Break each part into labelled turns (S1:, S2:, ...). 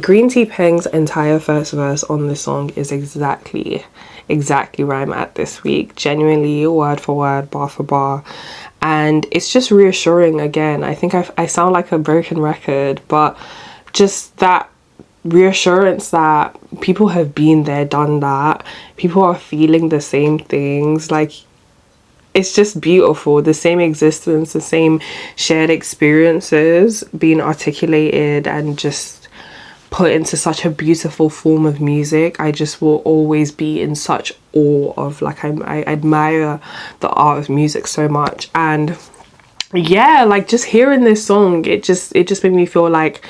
S1: Greentea Peng's entire first verse on this song is exactly where I'm at this week. Genuinely, word for word, bar for bar. And it's just reassuring again. I think I sound like a broken record, but just that reassurance that people have been there, done that. People are feeling the same things. Like, it's just beautiful. The same existence, the same shared experiences being articulated and just put into such a beautiful form of music. I just will always be in such awe of, like, I admire the art of music so much. And yeah, like, just hearing this song, it just made me feel like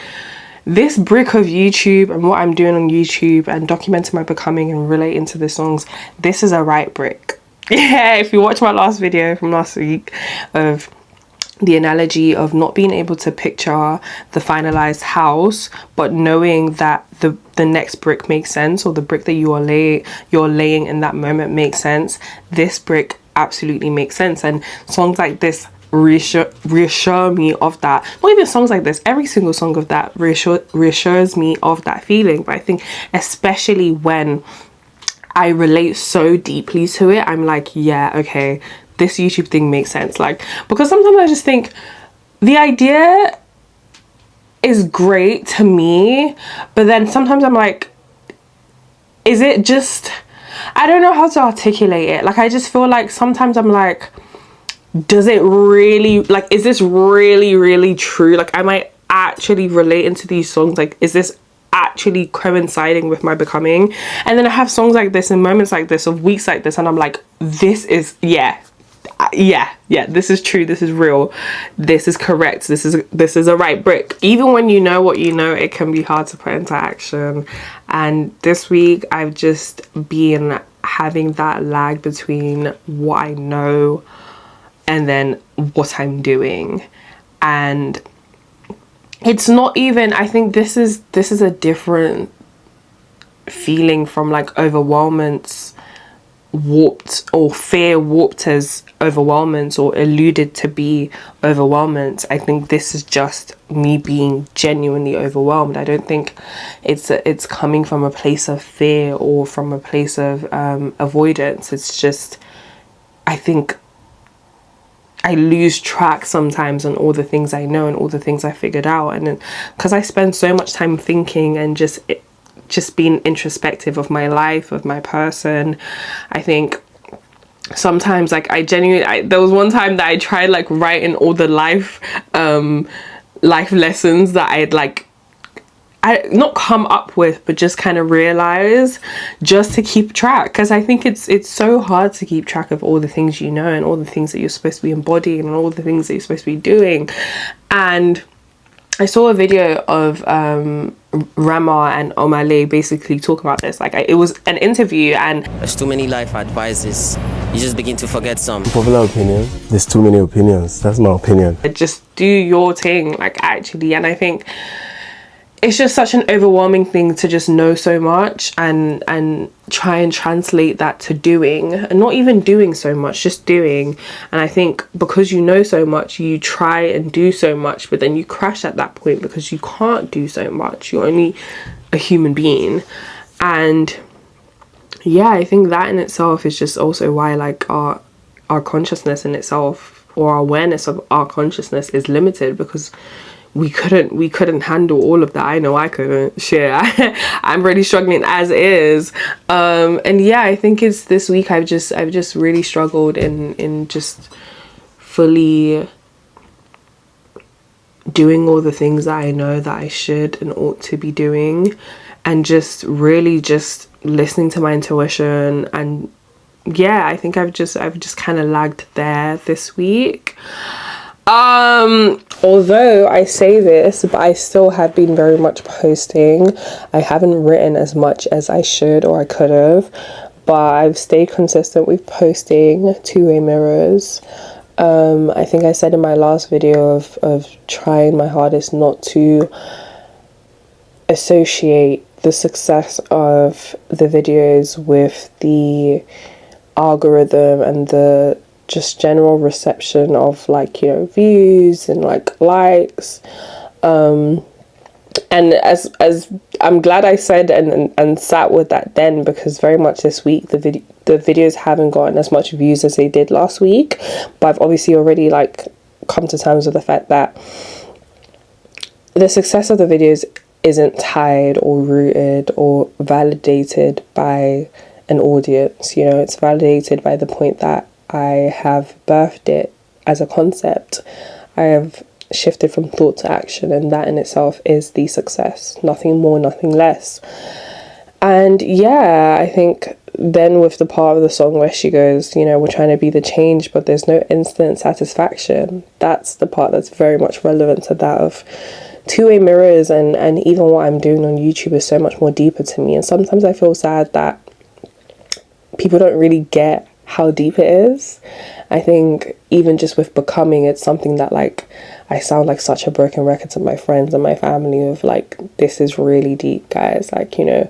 S1: this brick of YouTube and what I'm doing on YouTube and documenting my becoming and relating to the songs, this is a right brick. Yeah, if you watch my last video from last week of the analogy of not being able to picture the finalized house, but knowing that the next brick makes sense, or the brick that you're laying in that moment makes sense, this brick absolutely makes sense. And songs like this reassure me of that. Not even songs like this, every single song of that reassures me of that feeling. But I think especially when I relate so deeply to it, I'm like, yeah, okay, this YouTube thing makes sense. Like, because sometimes I just think the idea is great to me, but then sometimes I'm like, is it just, I don't know how to articulate it. Like, I just feel like sometimes I'm like, does it really, like, is this really true? Like, am I actually relating to these songs? Like, is this actually coinciding with my becoming? And then I have songs like this and moments like this of weeks like this, and I'm like, this is, yeah, this is true, this is real, this is correct, this is a right brick. Even when you know what you know, it can be hard to put into action. And this week I've just been having that lag between what I know and then what I'm doing. And it's not even, I think this is a different feeling from like overwhelmance warped, or fear warped as overwhelmance, or alluded to be overwhelmance. I think this is just me being genuinely overwhelmed. I don't think it's coming from a place of fear or from a place of avoidance. It's just, I think I lose track sometimes on all the things I know and all the things I figured out. And then because I spend so much time thinking and just being introspective of my life, of my person, I think sometimes, like, there was one time that I tried like writing all the life lessons that I not come up with, but just kind of realize, just to keep track, because I think it's so hard to keep track of all the things you know and all the things that you're supposed to be embodying and all the things that you're supposed to be doing. And I saw a video of Rama and Omale basically talk about this. Like, it was an interview, and
S2: there's too many life advices. You just begin to forget some.
S3: Popular opinion, there's too many opinions. That's my opinion.
S1: Just do your thing, like, actually. And I think it's just such an overwhelming thing to just know so much and try and translate that to doing, and not even doing so much, just doing. And I think because you know so much, you try and do so much, but then you crash at that point because you can't do so much. You're only a human being. And yeah, I think that in itself is just also why, like, our consciousness in itself, or our awareness of our consciousness, is limited, because we couldn't handle all of that. I know I couldn't. Shit, I'm really struggling as is. And yeah, I think it's this week I've just really struggled in just fully doing all the things that I know that I should and ought to be doing, and just really just listening to my intuition. And yeah, I think I've just kind of lagged there this week. Although I say this, but I still have been very much posting. I haven't written as much as I should or I could have, but I've stayed consistent with posting two-way mirrors. I think I said in my last video of trying my hardest not to associate the success of the videos with the algorithm and the just general reception of, like, you know, views and like likes. And as I'm glad I said and sat with that then, because very much this week the videos haven't gotten as much views as they did last week, but I've obviously already like come to terms with the fact that the success of the videos isn't tied or rooted or validated by an audience. You know, it's validated by the point that I have birthed it as a concept. I have shifted from thought to action, and that in itself is the success. Nothing more, nothing less. And yeah, I think then with the part of the song where she goes, you know, we're trying to be the change, but there's no instant satisfaction. That's the part that's very much relevant to that of two-way mirrors, and even what I'm doing on YouTube is so much more deeper to me. And sometimes I feel sad that people don't really get how deep it is. I think even just with becoming, it's something that like I sound like such a broken record to my friends and my family of like, this is really deep, guys. Like, you know,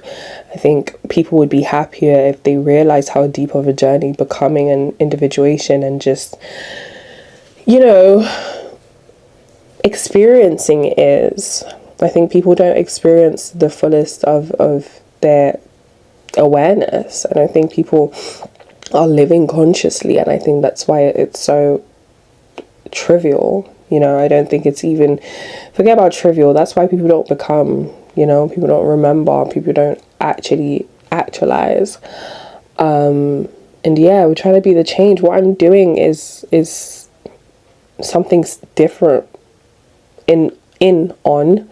S1: I think people would be happier if they realize how deep of a journey becoming and individuation and just, you know, experiencing is. I think people don't experience the fullest of their awareness, and I think people are living consciously, and I think that's why it's so trivial. You know, I don't think it's even, forget about trivial, that's why people don't become, you know, people don't remember, people don't actually actualize. And yeah, we're trying to be the change. What I'm doing is something different on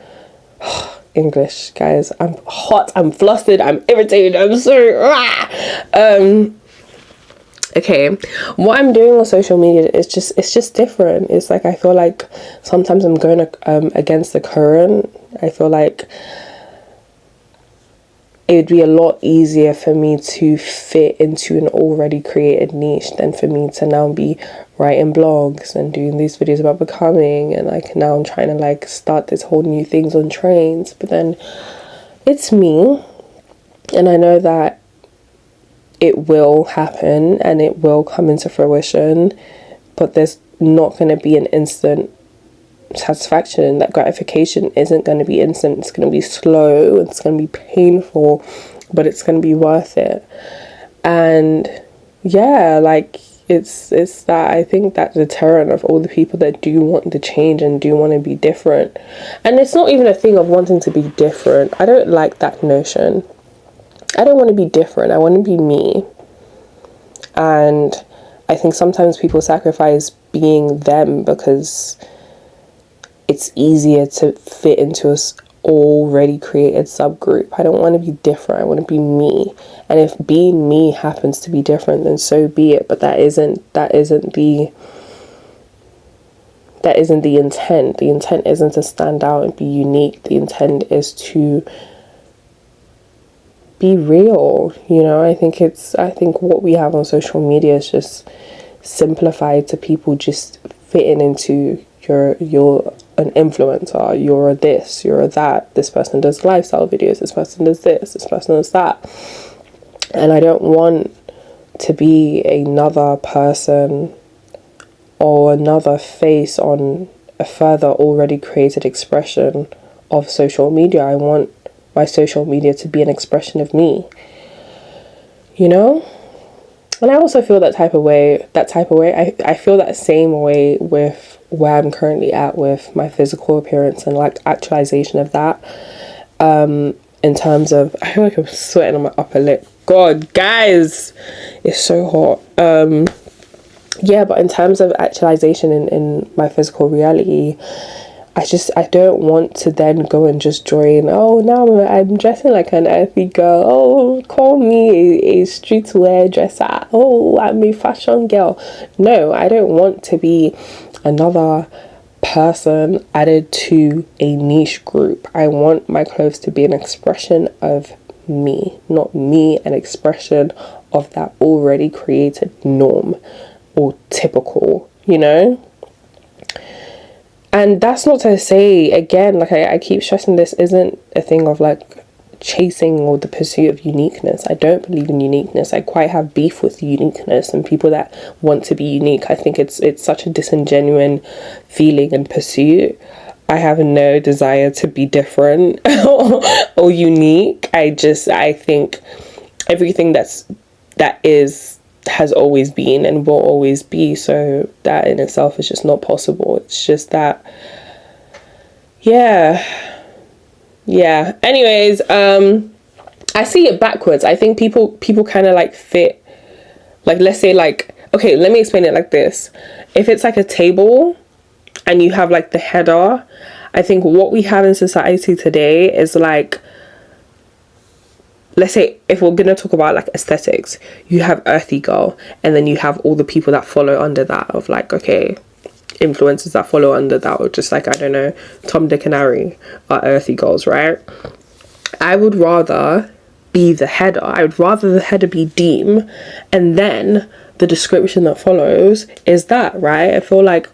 S1: English, guys. I'm hot, I'm flustered, I'm irritated, I'm so okay, what I'm doing on social media is just different. It's like I feel like sometimes I'm going against the current. I feel like it would be a lot easier for me to fit into an already created niche than for me to now be writing blogs and doing these videos about becoming, and like now I'm trying to like start this whole new things on trains. But then it's me, and I know that it will happen and it will come into fruition, but there's not going to be an instant satisfaction. That gratification isn't going to be instant. It's going to be slow, it's going to be painful, but it's going to be worth it. And yeah, like it's that, I think that deterrent of all the people that do want to change and do want to be different. And it's not even a thing of wanting to be different. I don't like that notion. I don't want to be different. I want to be me. And I think sometimes people sacrifice being them because it's easier to fit into a already created subgroup. I don't want to be different. I want to be me. And if being me happens to be different, then so be it. But that isn't the intent. The intent isn't to stand out and be unique. The intent is to be real. You know, I think what we have on social media is just simplified to people just fitting into you're an influencer, you're a this, you're a that, this person does lifestyle videos, this person does this person does that. And I don't want to be another person or another face on a further already created expression of social media. I want my social media to be an expression of me, you know? And I also feel that type of way. I feel that same way with where I'm currently at with my physical appearance and like actualization of that. In terms of, I feel like I'm sweating on my upper lip. God, guys, it's so hot. Yeah, but in terms of actualization in my physical reality, I don't want to then go and just join, oh, now I'm dressing like an earthy girl, oh, call me a streetwear dresser, oh, I'm a fashion girl. No, I don't want to be another person added to a niche group. I want my clothes to be an expression of me, not me an expression of that already created norm or typical, you know? And that's not to say, again, like I keep stressing, this isn't a thing of like chasing or the pursuit of uniqueness. I don't believe in uniqueness. I quite have beef with uniqueness and people that want to be unique. I think it's such a disingenuous feeling and pursuit. I have no desire to be different or unique. I think everything that is has always been and will always be, so that in itself is just not possible. It's just that, yeah. Anyways, I see it backwards. I think people kind of like fit, like, let's say, like, okay, let me explain it like this. If it's like a table and you have like the header, I think what we have in society today is like, let's say if we're gonna talk about like aesthetics, you have earthy girl, and then you have all the people that follow under that of like, okay, influencers that follow under that, or just like, I don't know, Tom, Dick and Harry are earthy girls, right? I would rather be the header. I would rather the header be Deem, and then the description that follows is that, right? I feel like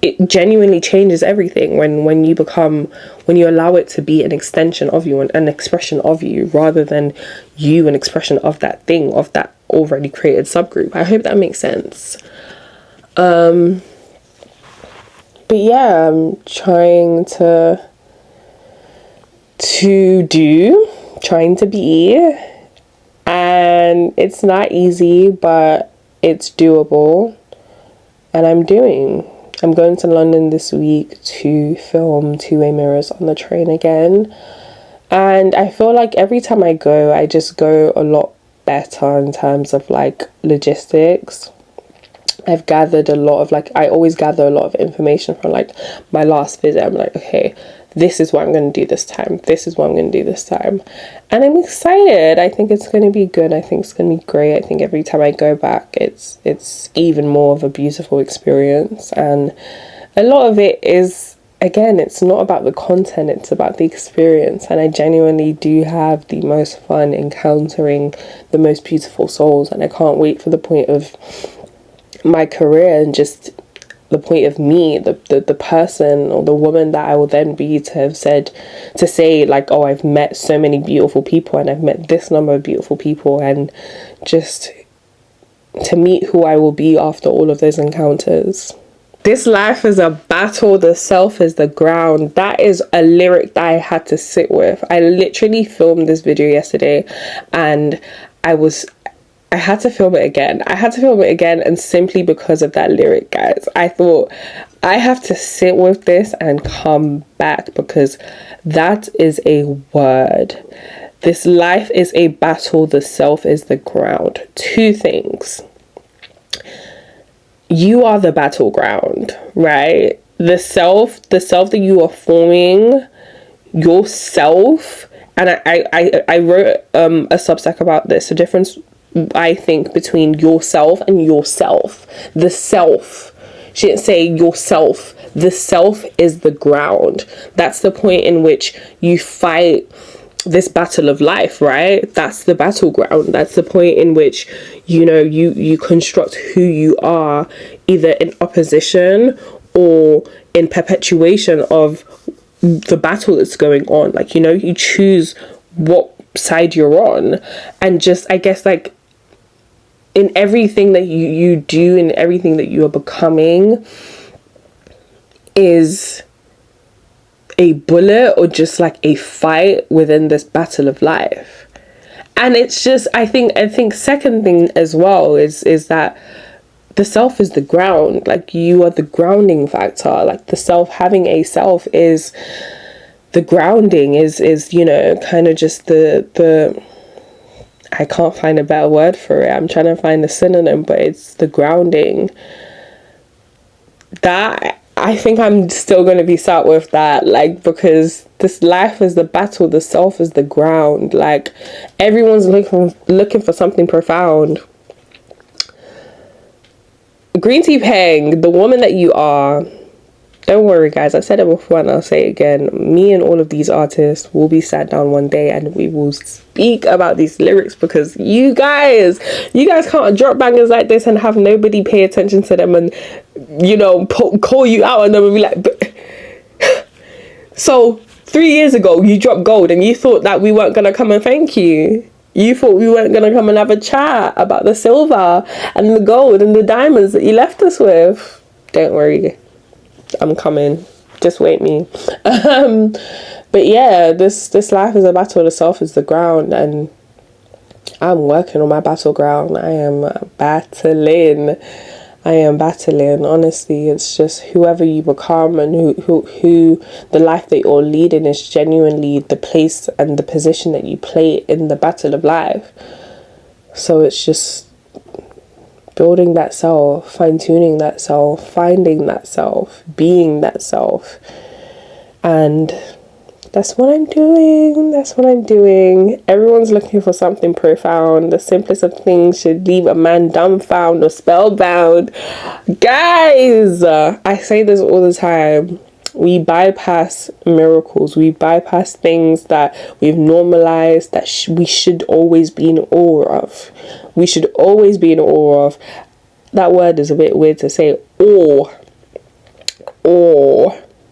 S1: it genuinely changes everything when you allow it to be an extension of you, an expression of you, rather than you an expression of that thing, of that already created subgroup. I hope that makes sense. But yeah, I'm trying to be, and it's not easy, but it's doable, and I'm going to London this week to film two-way mirrors on the train again, and I feel like every time I go, I just go a lot better in terms of like logistics. I've gathered a lot of I always gather a lot of information from like my last visit. I'm like, okay, this is what I'm going to do this time. This is what I'm going to do this time. And I'm excited. I think it's going to be good. I think it's going to be great. I think every time I go back, it's even more of a beautiful experience. And a lot of it is, again, it's not about the content, it's about the experience. And I genuinely do have the most fun encountering the most beautiful souls. And I can't wait for the point of my career and just the point of me, the person or the woman that I will then be to say like, oh, I've met so many beautiful people and I've met this number of beautiful people, and just to meet who I will be after all of those encounters. This life is a battle, the self is the ground. That is a lyric that I had to sit with. I literally filmed this video yesterday and I had to film it again. And simply because of that lyric, guys, I thought I have to sit with this and come back, because that is a word. This life is a battle, the self is the ground. Two things. You are the battleground, right? The self that you are forming, yourself. And I wrote a Substack about this, the difference I think between yourself and yourself. The self. She didn't say yourself. The self is the ground. That's the point in which you fight this battle of life, right? That's the battleground. That's the point in which, you construct who you are, either in opposition or in perpetuation of the battle that's going on. You choose what side you're on. And just, I guess, in everything that you do, in everything that you are becoming, is a bullet or just like a fight within this battle of life. And it's just, I think second thing as well is that the self is the ground. You are the grounding factor. The self, having a self is the grounding, is kind of just the I can't find a better word for it. I'm trying to find a synonym, but it's the grounding. That, I think I'm still going to be sat with that, because this life is the battle, the self is the ground. Everyone's looking for something profound. Greentea Peng, the woman that you are, don't worry guys, I said it before and I'll say it again, me and all of these artists will be sat down one day and we will speak about these lyrics, because you guys can't drop bangers like this and have nobody pay attention to them and call you out and then be like, so 3 years ago you dropped gold and you thought that we weren't gonna come and thank you. You thought we weren't gonna come and have a chat about the silver and the gold and the diamonds that you left us with. Don't worry, I'm coming. Just wait me. But yeah, this life is a battle. The self is the ground, and I'm working on my battleground. I am battling. Honestly, it's just whoever you become and who the life that you're leading is genuinely the place and the position that you play in the battle of life. So it's just building that self, fine-tuning that self, finding that self, being that self. And that's what I'm doing. Everyone's looking for something profound. The simplest of things should leave a man dumbfounded or spellbound. Guys, I say this all the time. We bypass miracles. We bypass things that we've normalized that we should always be in awe of. We should always be in awe of. That word is a bit weird to say. Awe.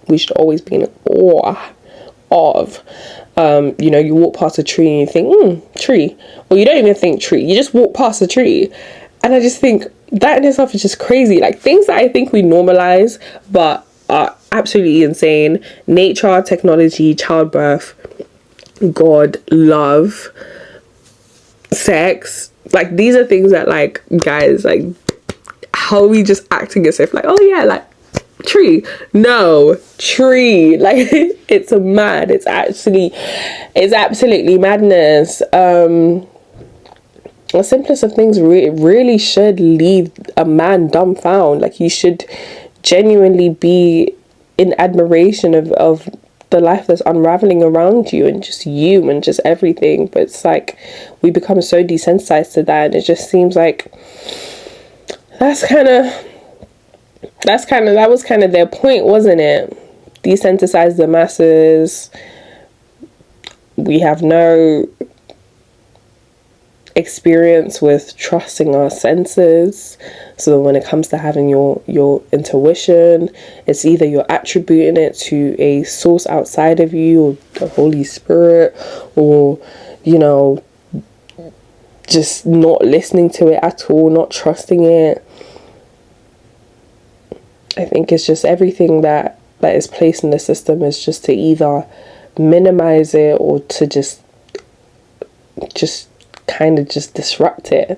S1: We should always be in awe of. You know, you walk past a tree and you think, tree. Or you don't even think tree. You just walk past a tree. And I just think that in itself is just crazy. Like, things that I think we normalize but are absolutely insane. Nature, technology, childbirth, God, love, sex. Like, these are things that, like, guys, like, how are we just acting as if, like, oh yeah, like, tree. No, tree. Like, it's mad. It's absolutely madness. The simplest of things really should leave a man dumbfounded. Like, you should genuinely be in admiration of the life that's unraveling around you and just everything. But it's like we become so desensitized to that, and it just seems like that was kind of their point, wasn't it? Desensitize the masses. We have no experience with trusting our senses. So when it comes to having your intuition, it's either you're attributing it to a source outside of you, or the Holy Spirit, or, you know, just not listening to it at all, not trusting it. I think it's just everything that is placed in the system is just to either minimize it or to just kind of just disrupt it.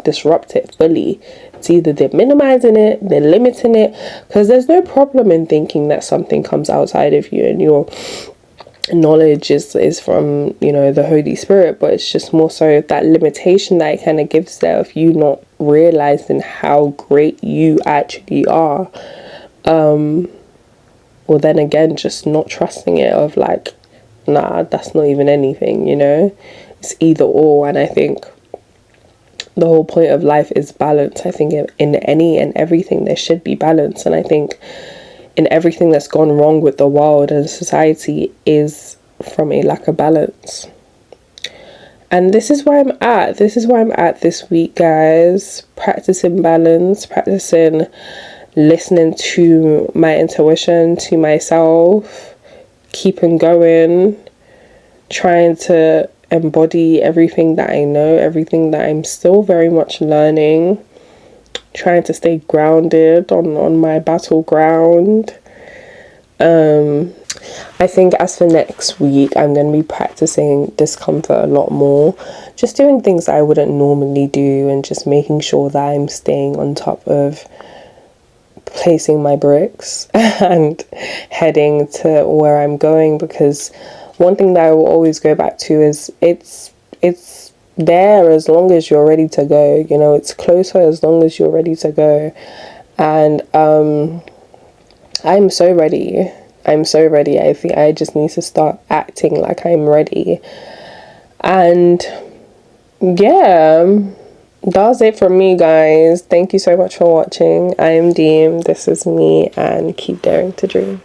S1: Disrupt it fully. It's either they're minimizing it, they're limiting it, because there's no problem in thinking that something comes outside of you and your knowledge is from, you know, the Holy Spirit. But it's just more so that limitation that it kind of gives there of you not realizing how great you actually are, or then again just not trusting it, of like, nah, that's not even anything, you know. It's either or. And I think the whole point of life is balance. I think in any and everything there should be balance, and I think in everything that's gone wrong with the world and society is from a lack of balance. And this is where I'm at. This week, guys. Practicing balance, practicing listening to my intuition, to myself, keeping going, trying to embody everything that I know, everything that I'm still very much learning, trying to stay grounded on my battleground. I think as for next week, I'm going to be practicing discomfort a lot more, just doing things that I wouldn't normally do, and just making sure that I'm staying on top of placing my bricks and heading to where I'm going. Because one thing that I will always go back to is it's there as long as you're ready to go, you know. It's closer as long as you're ready to go. And I'm so ready. I think I just need to start acting like I'm ready. And yeah, that's it from me, guys. Thank you so much for watching. I am Deem, this is me, and keep daring to dream.